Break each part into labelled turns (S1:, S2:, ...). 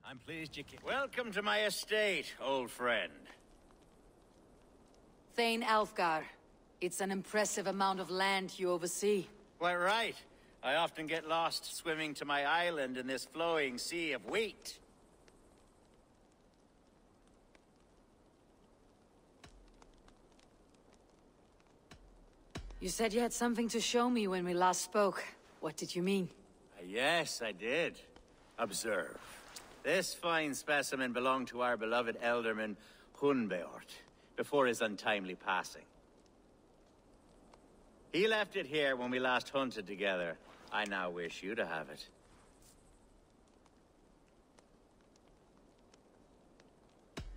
S1: I'm pleased you came. Welcome to my estate, old friend.
S2: Thane Alfgar. It's an impressive amount of land you oversee.
S1: Quite right. I often get lost swimming to my island in this flowing sea of wheat.
S2: You said you had something to show me when we last spoke. What did you mean?
S1: Yes, I did. Observe. This fine specimen belonged to our beloved Ealdorman, Hunwald, before his untimely passing. He left it here when we last hunted together. I now wish you to have it.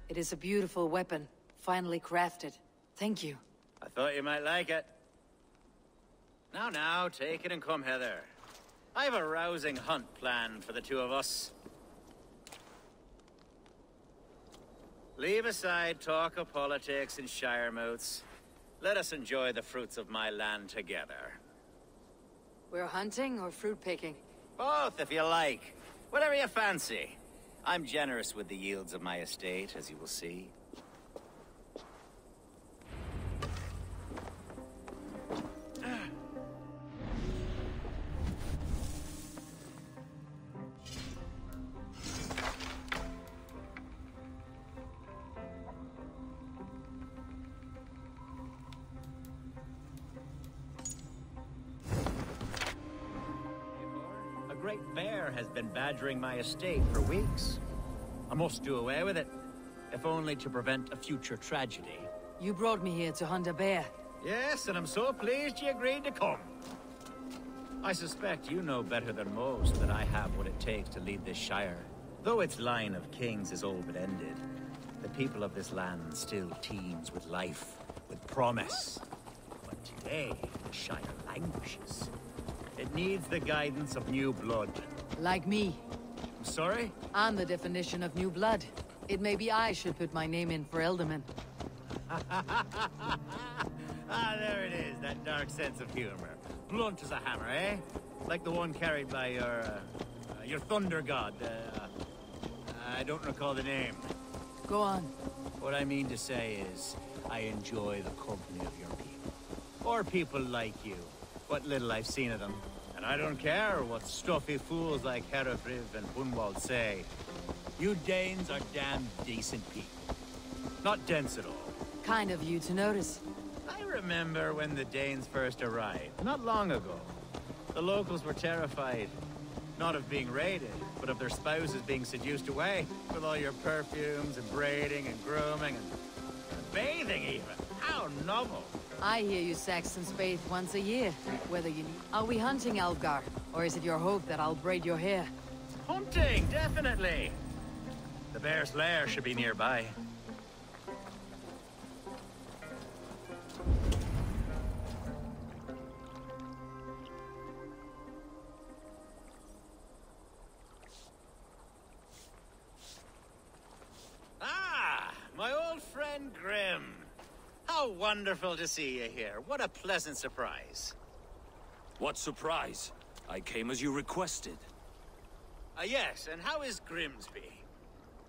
S2: It is a beautiful weapon, finely crafted. Thank you.
S1: I thought you might like it. Now, take it and come hither. I have a rousing hunt planned for the two of us. Leave aside talk of politics and shire moots. Let us enjoy the fruits of my land together.
S2: We're hunting or fruit picking?
S1: Both, if you like. Whatever you fancy. I'm generous with the yields of my estate, as you will see. A great bear has been badgering my estate for weeks. I must do away with it, if only to prevent a future tragedy.
S2: You brought me here to hunt a bear.
S1: Yes, and I'm so pleased you agreed to come. I suspect you know better than most that I have what it takes to lead this shire. Though its line of kings is all but ended, the people of this land still teems with life, with promise. But today, the shire languishes. It needs the guidance of new blood.
S2: Like me.
S1: I'm sorry?
S2: I'm the definition of new blood. It may be I should put my name in for Ealdorman.
S1: Ah, there it is, that dark sense of humor. Blunt as a hammer, eh? Like the one carried by your thunder god. I don't recall the name.
S2: Go on.
S1: What I mean to say is, I enjoy the company of your people. Or people like you. What little I've seen of them. And I don't care what stuffy fools like Herefriv and Hunwald say. You Danes are damn decent people. Not dense at all.
S2: Kind of you to notice.
S1: I remember when the Danes first arrived, not long ago. The locals were terrified, not of being raided, but of their spouses being seduced away, with all your perfumes and braiding and grooming and bathing even. How novel.
S2: I hear you Saxons bathe once a year, whether you need... Are we hunting, Alfgar? Or is it your hope that I'll braid your hair?
S1: Hunting, definitely. The bear's lair should be nearby. Ah, my old friend Grim. How wonderful to see you here. What a pleasant surprise.
S3: What surprise? I came as you requested.
S1: Yes, and how is Grimsby?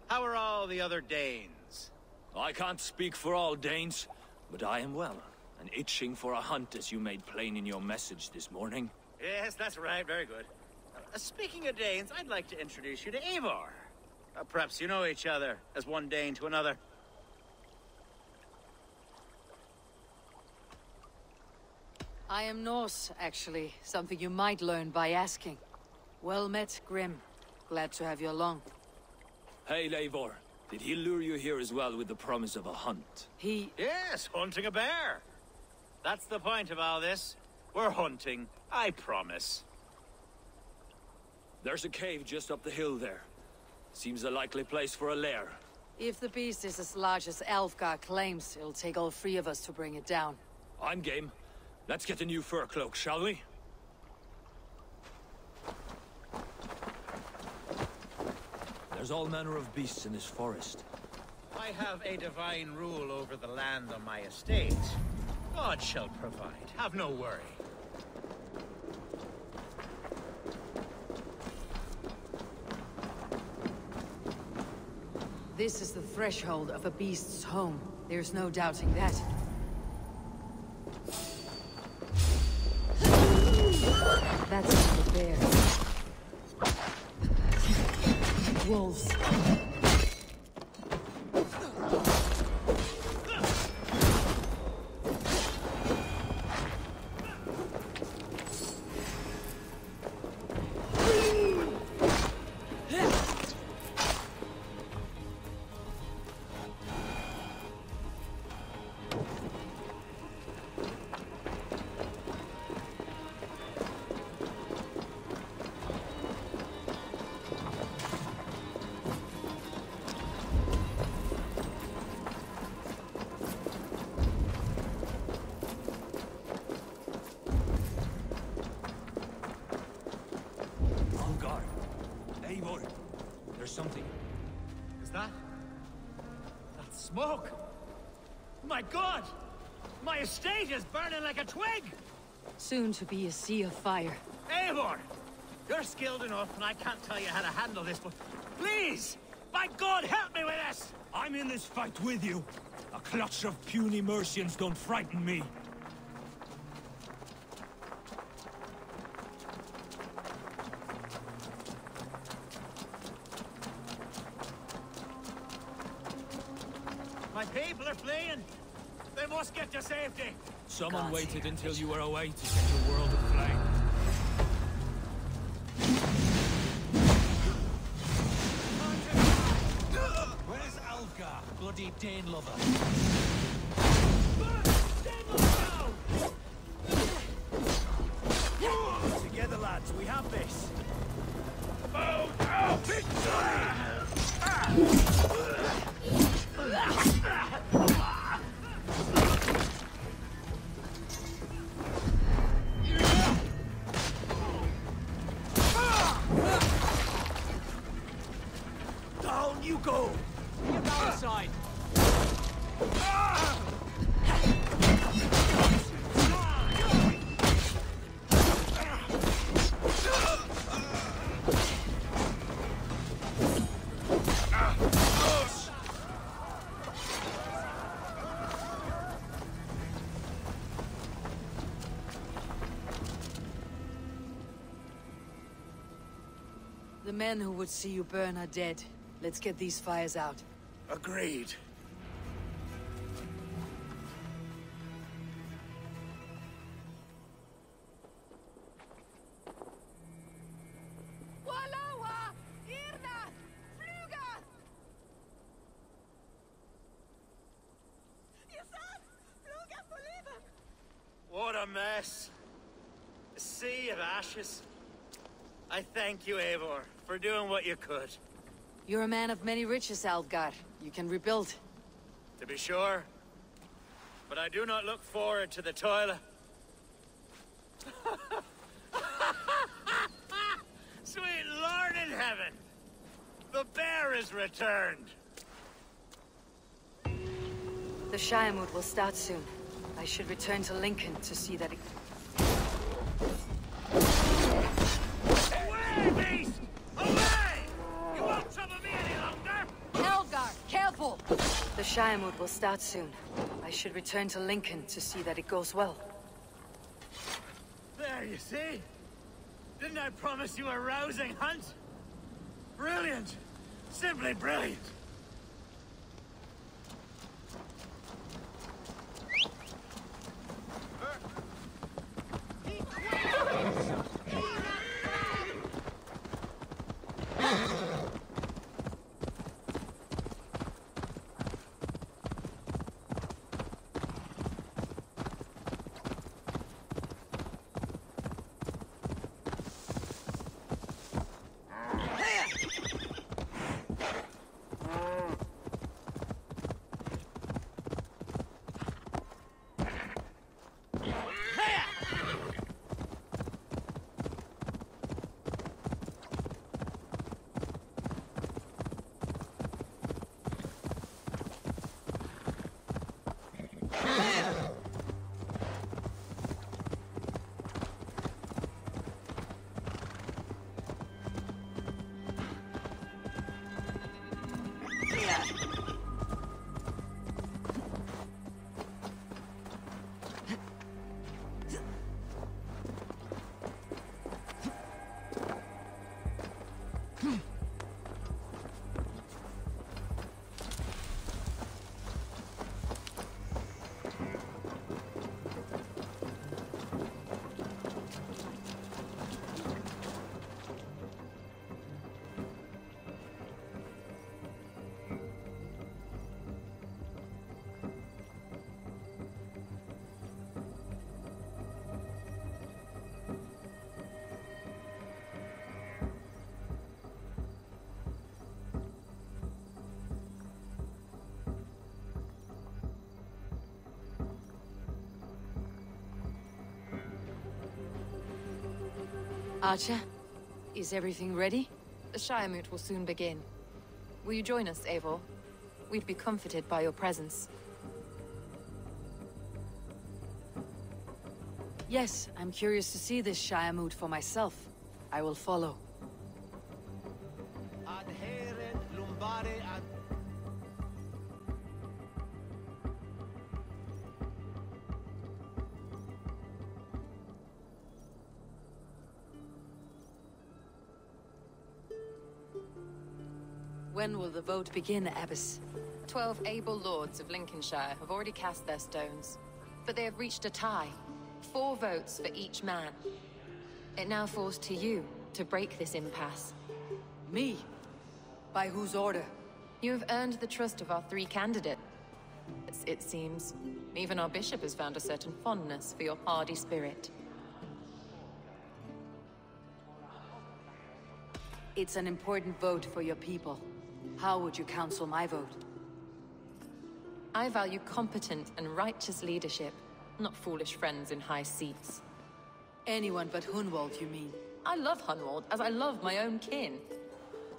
S1: How are all the other Danes?
S3: I can't speak for all Danes, but I am well, and itching for a hunt as you made plain in your message this morning.
S1: Yes, that's right. Very good. Speaking of Danes, I'd like to introduce you to Eivor. Perhaps you know each other, as one Dane to another.
S2: I am Norse, actually. Something you might learn by asking. Well met, Grim. Glad to have you along.
S3: Hey, Eivor. Did he lure you here as well with the promise of a hunt?
S1: Yes, hunting a bear. That's the point of all this. We're hunting, I promise.
S3: There's a cave just up the hill there. Seems a likely place for a lair.
S2: If the beast is as large as Alfgar claims, it'll take all three of us to bring it down.
S3: I'm game. Let's get a new fur cloak, shall we? There's all manner of beasts in this forest.
S1: I have a divine rule over the land on my estate. God shall provide. Have no worry.
S2: This is the threshold of a beast's home. There's no doubting that. That's the bear. Wolves.
S3: Something.
S1: Is that smoke? My God! My estate is burning like a twig!
S2: Soon to be a sea of fire.
S1: Eivor! You're skilled enough, and I can't tell you how to handle this, but please! By God, help me with this!
S3: I'm in this fight with you. A clutch of puny Mercians don't frighten me.
S1: My people are fleeing! They must get to safety!
S3: Someone waited until you were away to set your world aflame.
S4: Where's Alfgar, bloody Dane lover?
S1: Together, lads, we have this!
S4: Down you go! Get down side!
S2: The men who would see you burn are dead. Let's get these fires out.
S1: Agreed. What a mess. A sea of ashes. I thank you, Eivor, for doing what you could.
S2: You're a man of many riches, Alfgar. You can rebuild.
S1: To be sure. But I do not look forward to the toil. Sweet Lord in heaven! The bear is returned!
S2: The Shiremood will start soon. I should return to Lincoln to see that it...
S1: Away, beast! Away! You won't trouble me any longer!
S2: Alfgar, careful! The Shiremood will start soon. I should return to Lincoln to see that it goes well.
S1: There, you see? Didn't I promise you a rousing hunt? Brilliant! Simply brilliant!
S2: Archer, is everything ready?
S5: The Shire Moot will soon begin. Will you join us, Eivor? We'd be comforted by your presence.
S2: Yes, I'm curious to see this Shire Moot for myself. I will follow. When will the vote begin, Abbess?
S5: 12 able lords of Lincolnshire have already cast their stones, but they have reached a tie. 4 votes for each man. It now falls to you to break this impasse.
S2: Me? By whose order?
S5: You have earned the trust of our 3 candidates, it seems. Even our bishop has found a certain fondness for your hardy spirit.
S2: It's an important vote for your people. How would you counsel my vote?
S5: I value competent and righteous leadership, not foolish friends in high seats.
S2: Anyone but Hunwald, you mean?
S5: I love Hunwald, as I love my own kin.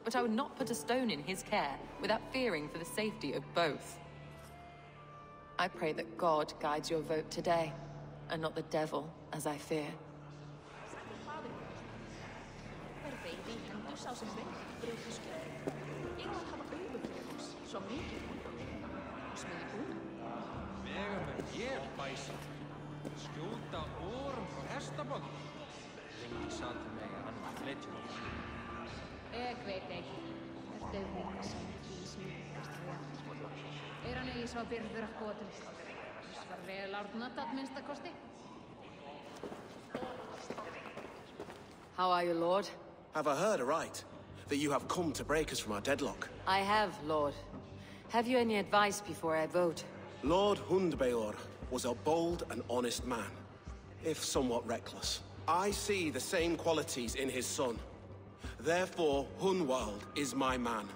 S5: But I would not put a stone in his care without fearing for the safety of both. I pray that God guides your vote today, and not the devil, as I fear.
S6: Ik weet niet. Het deugt niet zo kies nu. Eran ei svo byrður að kota. Svar vel árnat að minnsta kosti.
S2: How are you, Lord?
S7: Have I heard aright? That you have come to break us from our deadlock?
S2: I have, Lord. Have you any advice before I vote?
S7: Lord Hundbeor was a bold and honest man, if somewhat reckless. I see the same qualities in his son. Therefore, Hunwald is my man.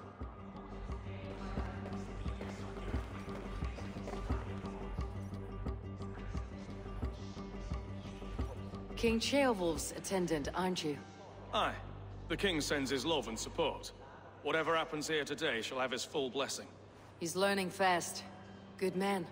S2: King Ceolwulf's attendant, aren't you?
S8: Aye. The king sends his love and support. Whatever happens here today shall have his full blessing.
S2: He's learning fast. Good man.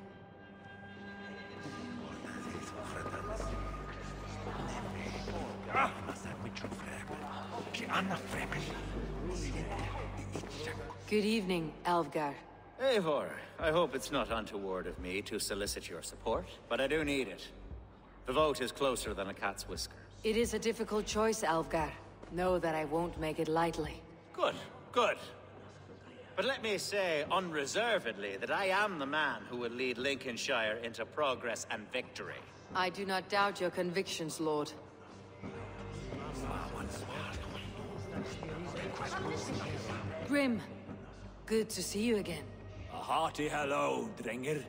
S2: Good evening, Alvgar.
S1: Eivor, I hope it's not untoward of me to solicit your support, but I do need it. The vote is closer than a cat's whisker.
S2: It is a difficult choice, Alvgar. Know that I won't make it lightly.
S1: Good, good. But let me say unreservedly that I am the man who will lead Lincolnshire into progress and victory.
S2: I do not doubt your convictions, Lord. Grim, good to see you again.
S3: A hearty hello, Drenger.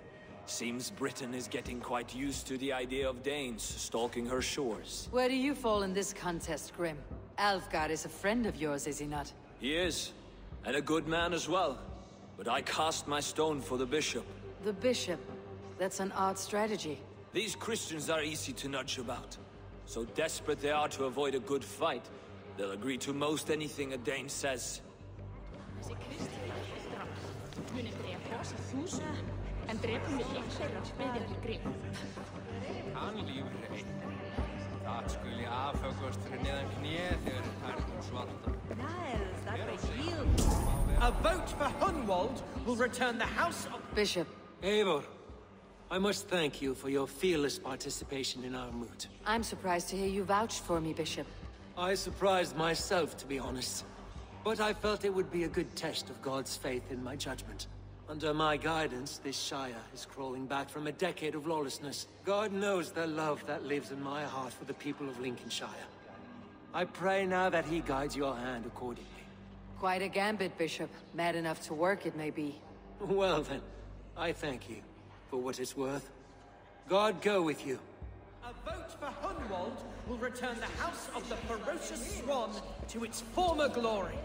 S3: Seems Britain is getting quite used to the idea of Danes stalking her shores.
S2: Where do you fall in this contest, Grim? Alvgar is a friend of yours, is he not?
S3: He is, and a good man as well. But I cast my stone for the bishop.
S2: The bishop? That's an odd strategy.
S3: These Christians are easy to nudge about. So desperate they are to avoid a good fight, they'll agree to most anything a Dane says.
S6: En drepum við einn þeirra beðið Grim.
S9: Hann lífur einn. Það skuli afhöggast fyrir neðan kné þegar færðum svarta.
S4: A vote for Hunwald will return the house of...
S2: Bishop.
S10: Eivor, I must thank you for your fearless participation in our moot.
S2: I'm surprised to hear you vouched for me, Bishop.
S10: I surprised myself, to be honest. But I felt it would be a good test of God's faith in my judgment. Under my guidance, this Shire is crawling back from a decade of lawlessness. God knows the love that lives in my heart for the people of Lincolnshire. I pray now that he guides your hand accordingly.
S2: Quite a gambit, Bishop. Mad enough to work, it may be.
S10: Well then, I thank you for what it's worth. God go with you.
S4: A vote for Hunwald will return the House of the Ferocious Swan to its former glory.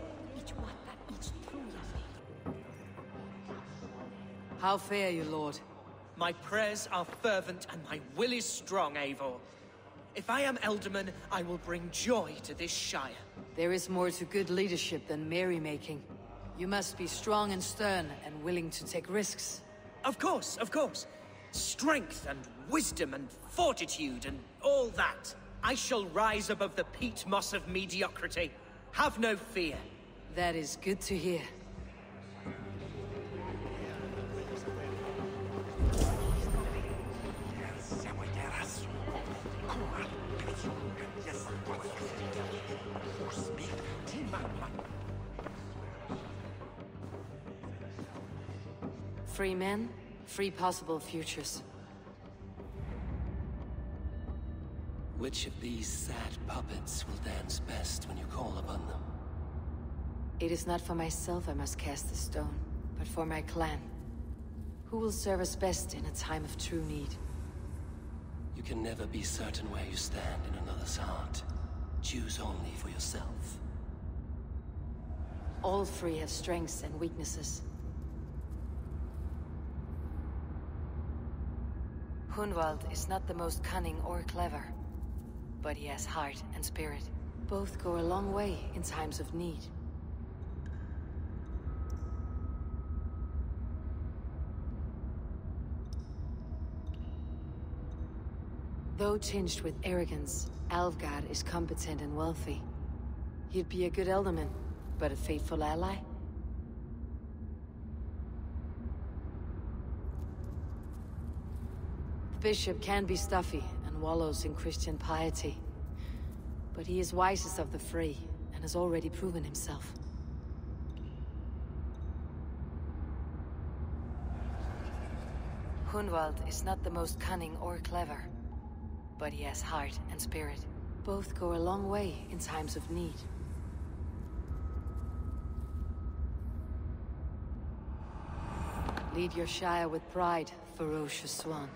S2: How fare you, Lord?
S4: My prayers are fervent and my will is strong, Eivor. If I am Ealdorman, I will bring joy to this Shire.
S2: There is more to good leadership than merrymaking. You must be strong and stern and willing to take risks.
S4: Of course, of course. Strength and wisdom and fortitude and all that. I shall rise above the peat moss of mediocrity. Have no fear.
S2: That is good to hear. Free men, free possible futures.
S10: Which of these sad puppets will dance best when you call upon them?
S2: It is not for myself I must cast the stone, but for my clan. Who will serve us best in a time of true need?
S10: You can never be certain where you stand in another's heart. Choose only for yourself.
S2: All three have strengths and weaknesses. Hunwald is not the most cunning or clever, but he has heart and spirit. Both go a long way in times of need. Though tinged with arrogance, Alvgard is competent and wealthy. He'd be a good Ealdorman, but a faithful ally? The bishop can be stuffy and wallows in Christian piety. But he is wisest of the three, and has already proven himself. Hunwald is not the most cunning or clever, but he has heart and spirit. Both go a long way in times of need. Lead your Shire with pride, ferocious swan.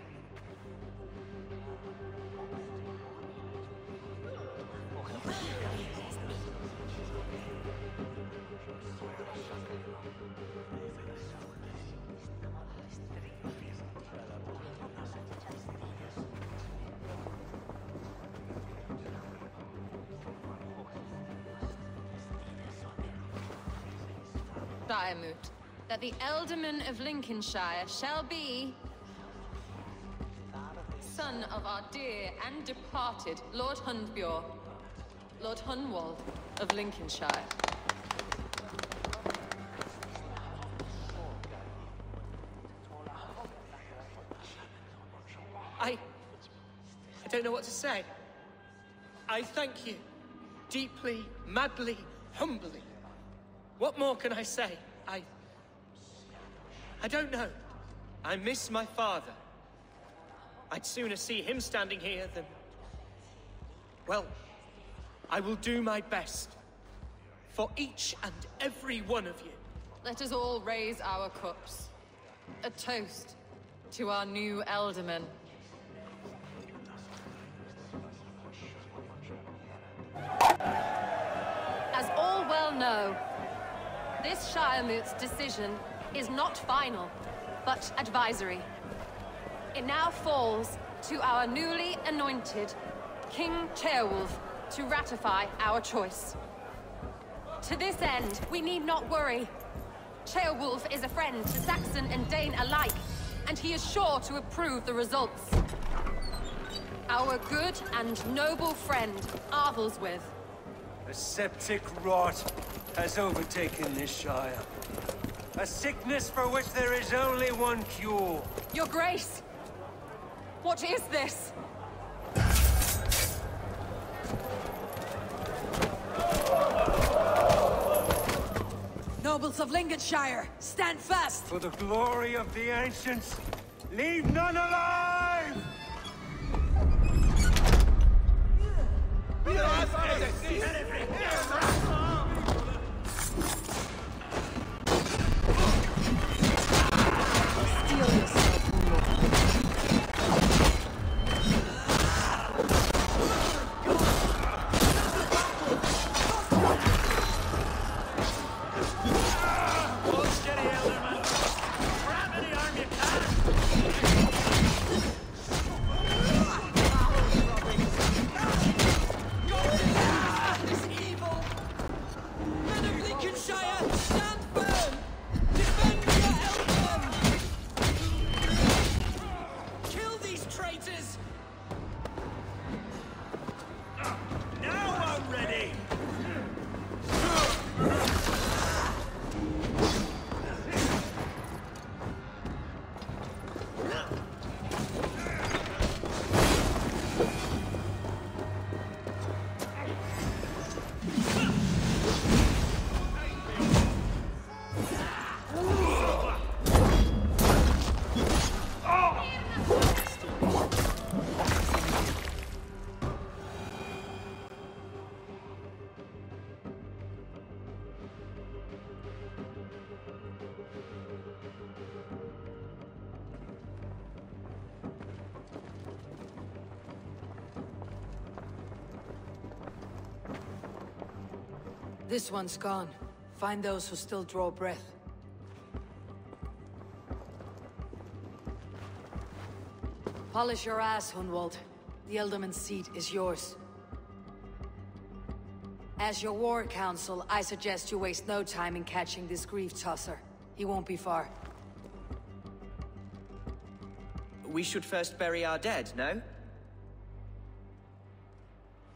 S6: That the Ealdorman of Lincolnshire shall be
S5: son of our dear and departed Lord Hundbjorn, Lord Hunwald of Lincolnshire.
S4: I don't know what to say. I thank you. Deeply, madly, humbly. What more can I say? I don't know. I miss my father. I'd sooner see him standing here than... Well, I will do my best. For each and every one of you.
S5: Let us all raise our cups. A toast to our new Ealdorman.
S6: As all well know, this Shiremoot's decision is not final, but advisory. It now falls to our newly anointed King Ceolwulf to ratify our choice. To this end, we need not worry. Ceolwulf is a friend to Saxon and Dane alike, and he is sure to approve the results. Our good and noble friend, Arthelswith.
S11: A septic rot has overtaken this Shire. A sickness for which there is only one cure.
S5: Your Grace! What is this?
S2: Nobles of Lincolnshire, stand fast!
S11: For the glory of the ancients, leave none alive!
S2: This one's gone. Find those who still draw breath. Polish your ass, Hunwald. The Ealdorman seat is yours. As your war council, I suggest you waste no time in catching this grief-tosser. He won't be far.
S4: We should first bury our dead, no?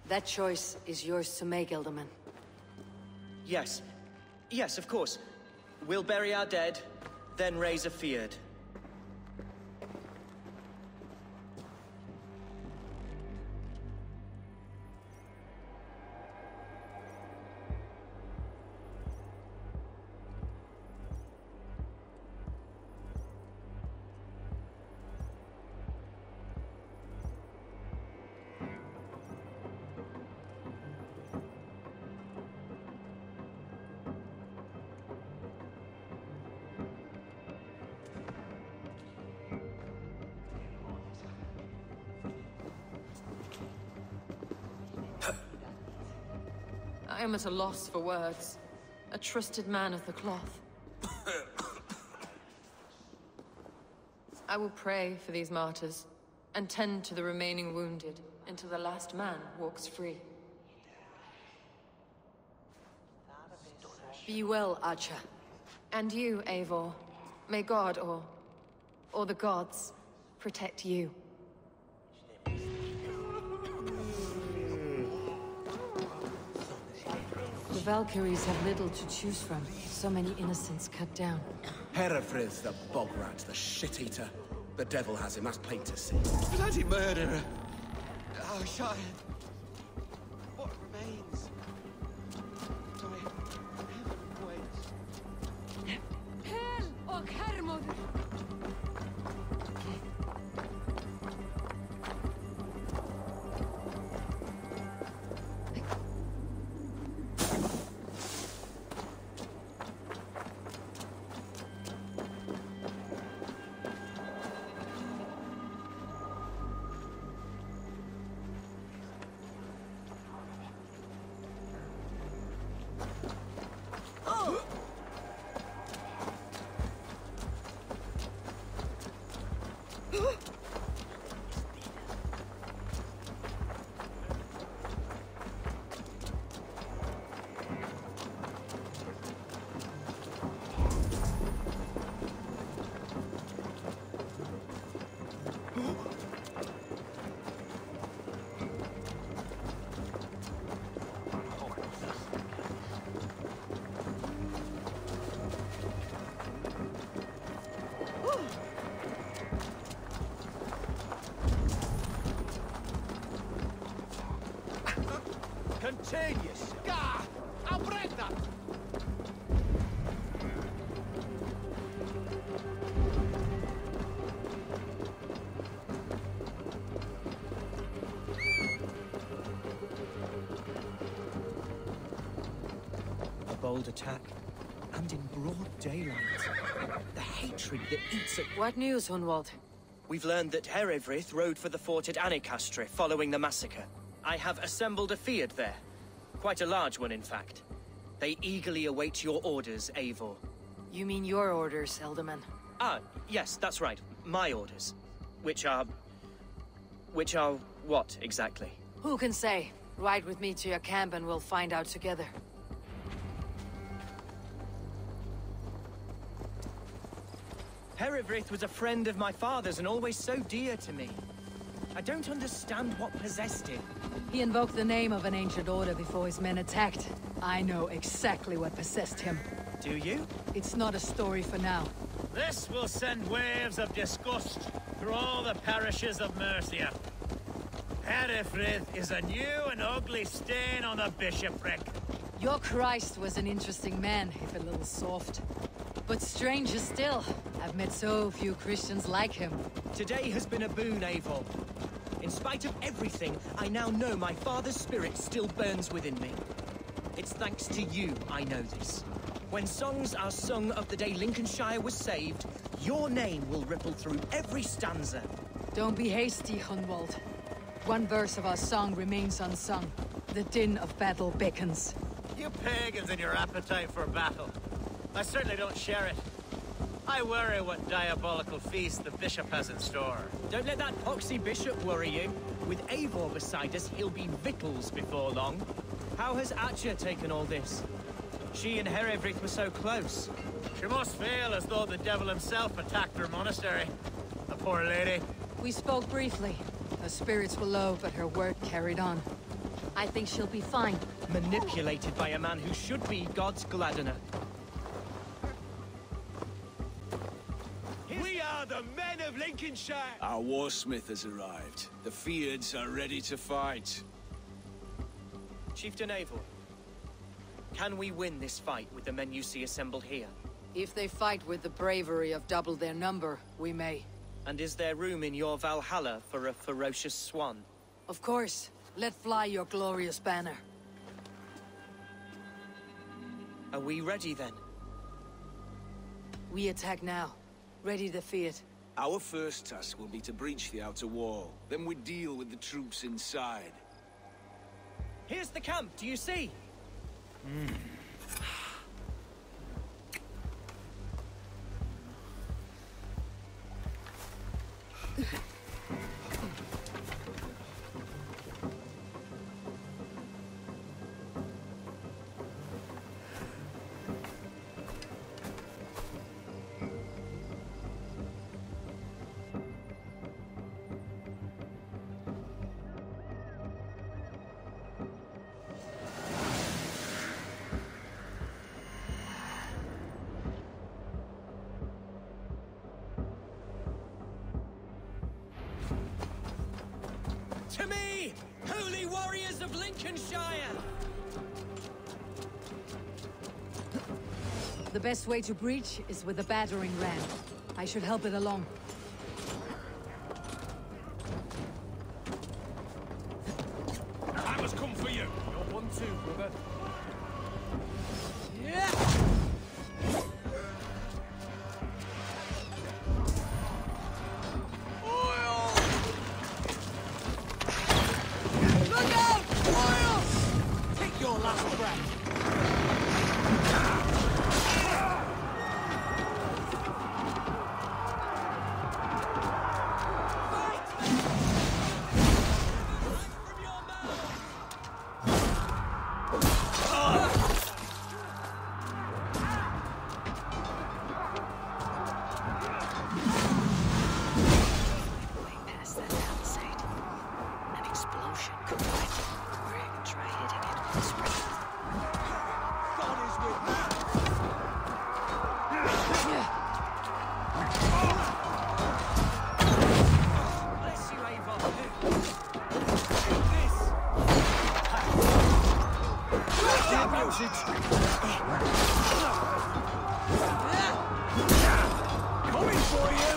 S2: That choice is yours to make, Ealdorman.
S4: Yes. Yes, of course. We'll bury our dead, then raise a feared.
S5: I am at a loss for words. A trusted man of the cloth. I will pray for these martyrs, and tend to the remaining wounded, until the last man walks free.
S2: Be well, Archer.
S5: And you, Eivor. May God, or the gods, protect you.
S2: The Valkyries have little to choose from. So many innocents cut down.
S7: Herefrith, the bog rat, the shit-eater. The devil has him, that's plain to see.
S12: Bloody murderer! Oh, Shire. What remains?
S6: Hell och Hermoder!
S12: Continuous! Gah! Abreta!
S4: A bold attack, and in broad daylight. The hatred that eats at...
S2: What news, Hunwald?
S4: We've learned that Herefrith rode for the fort at Annikastre following the massacre. I have assembled a feard there. Quite a large one, in fact. They eagerly await your orders, Eivor.
S2: You mean your orders, Ealdorman?
S4: Ah, yes, that's right. My orders. Which are what, exactly?
S2: Who can say? Ride with me to your camp and we'll find out together.
S4: Herefrith was a friend of my father's and always so dear to me. I don't understand what possessed him.
S2: He invoked the name of an ancient order before his men attacked. I know exactly what possessed him.
S4: Do you?
S2: It's not a story for now.
S1: This will send waves of disgust through all the parishes of Mercia. Herefrith is a new and ugly stain on the bishopric.
S2: Your Christ was an interesting man, if a little soft. But stranger still, I've met so few Christians like him.
S4: Today has been a boon, Eivor. In spite of everything, I now know my father's spirit still burns within me. It's thanks to you I know this. When songs are sung of the day Lincolnshire was saved, your name will ripple through every stanza.
S2: Don't be hasty, Hunwald. One verse of our song remains unsung. The din of battle beckons.
S1: You pagans and your appetite for battle. I certainly don't share it. I worry what diabolical feast the bishop has in store.
S4: Don't let that poxy bishop worry you. With Eivor beside us, he'll be victuals before long. How has Atcha taken all this? She and Herevryth were so close.
S1: She must feel as though the devil himself attacked her monastery. The poor lady.
S2: We spoke briefly. Her spirits were low, but her work carried on. I think she'll be fine.
S4: Manipulated by a man who should be God's gladdener.
S12: We are the men of Lincolnshire!
S3: Our warsmith has arrived. The Feards are ready to fight.
S4: Chieftain Eivor, can we win this fight with the men you see assembled here?
S2: If they fight with the bravery of double their number, we may.
S4: And is there room in your Valhalla for a ferocious swan?
S2: Of course. Let fly your glorious banner.
S4: Are we ready then?
S2: We attack now. Ready to fight.
S3: Our first task will be to breach the outer wall. Then we deal with the troops inside.
S4: Here's the camp, do you see? To me, holy warriors of Lincolnshire!
S2: The best way to breach is with a battering ram. I should help it along.
S12: I must come for you!
S4: You're one too, brother.
S12: Coming for you!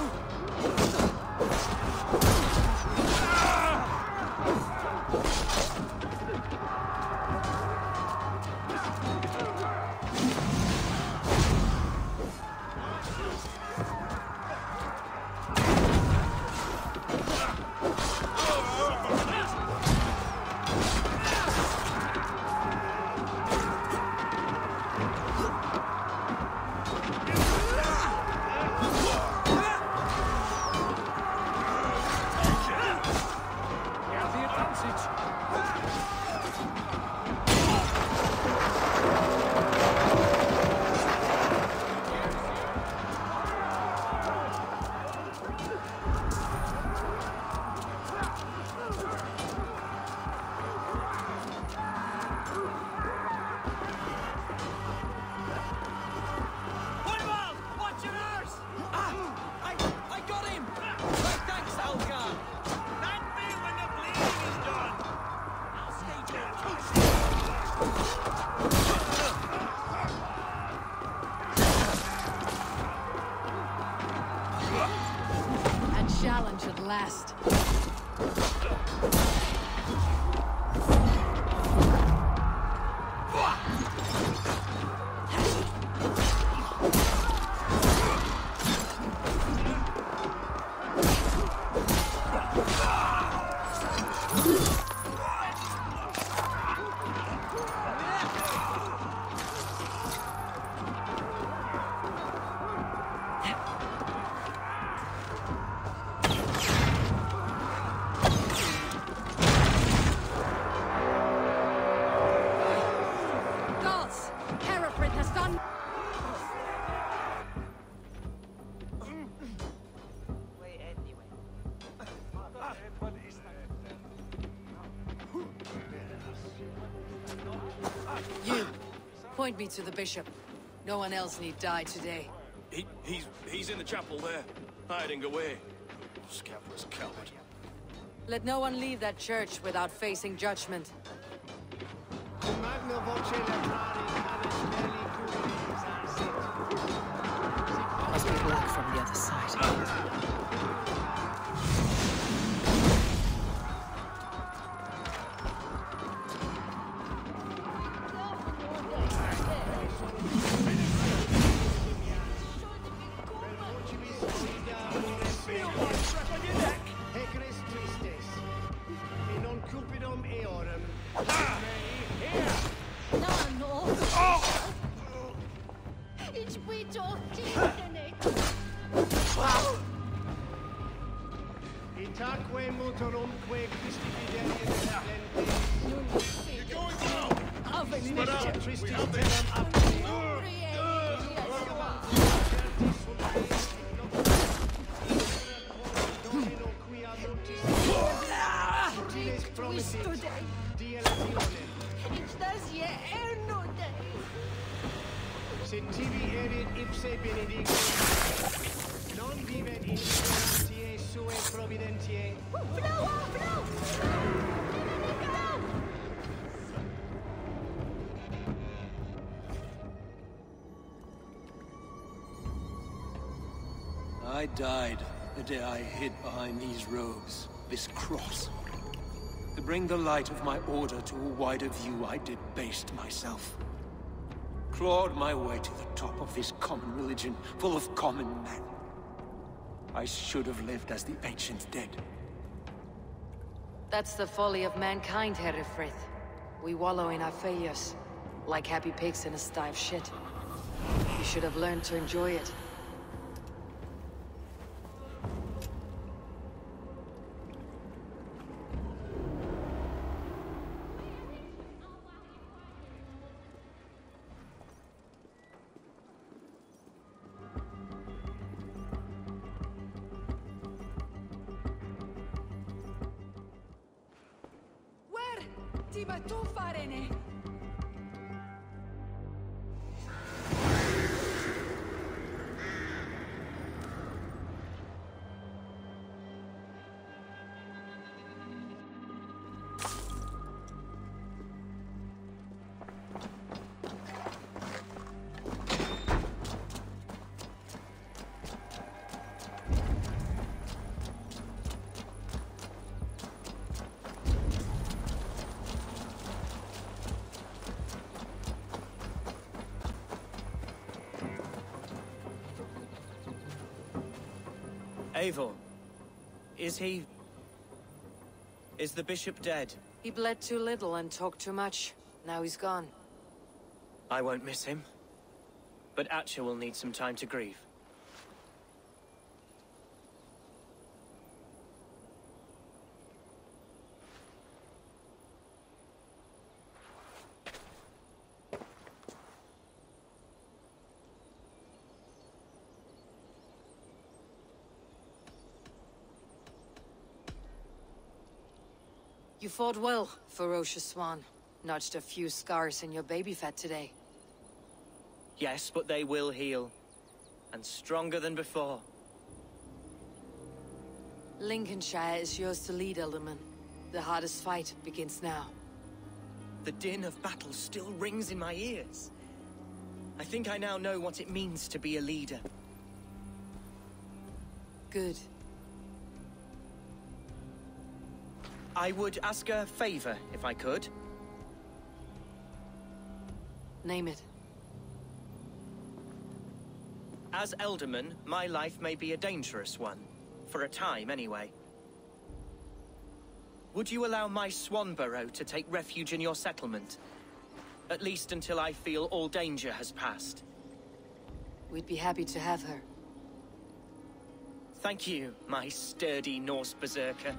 S2: You! Point me to the bishop. No one else need die today.
S8: He's in the chapel there, hiding away. Scabrous coward.
S2: Let no one leave that church without facing judgment. Must be black from the other side.
S10: I died the day I hid behind these robes, this cross. To bring the light of my order to a wider view, I debased myself. Clawed my way to the top of this common religion, full of common men. I should have lived as the ancient dead.
S2: That's the folly of mankind, Herefrith. We wallow in our failures, like happy pigs in a sty of shit. You should have learned to enjoy it.
S4: Eivor, is he... is the bishop dead?
S2: He bled too little and talked too much. Now he's gone.
S4: I won't miss him. But Atcha will need some time to grieve.
S2: You fought well, ferocious swan. Notched a few scars in your baby fat today.
S4: Yes, but they will heal. And stronger than before.
S2: Lincolnshire is yours to lead, Ealdorman. The hardest fight begins now.
S4: The din of battle still rings in my ears. I think I now know what it means to be a leader.
S2: Good.
S4: I would ask a favor, if I could.
S2: Name it.
S4: As Ealdorman, my life may be a dangerous one. For a time, anyway. Would you allow my Swanborough to take refuge in your settlement? At least until I feel all danger has passed.
S2: We'd be happy to have her.
S4: Thank you, my sturdy Norse berserker.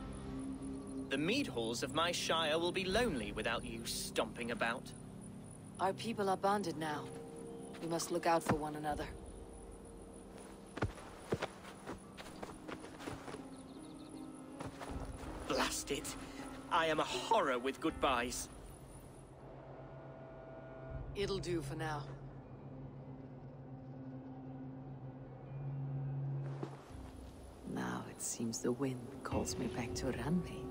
S4: The mead halls of my shire will be lonely without you stomping about.
S2: Our people are bonded now. We must look out for one another.
S4: Blast it. I am a horror with goodbyes.
S2: It'll do for now. Now it seems the wind calls me back to Randi.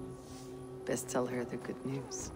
S2: Best tell her the good news.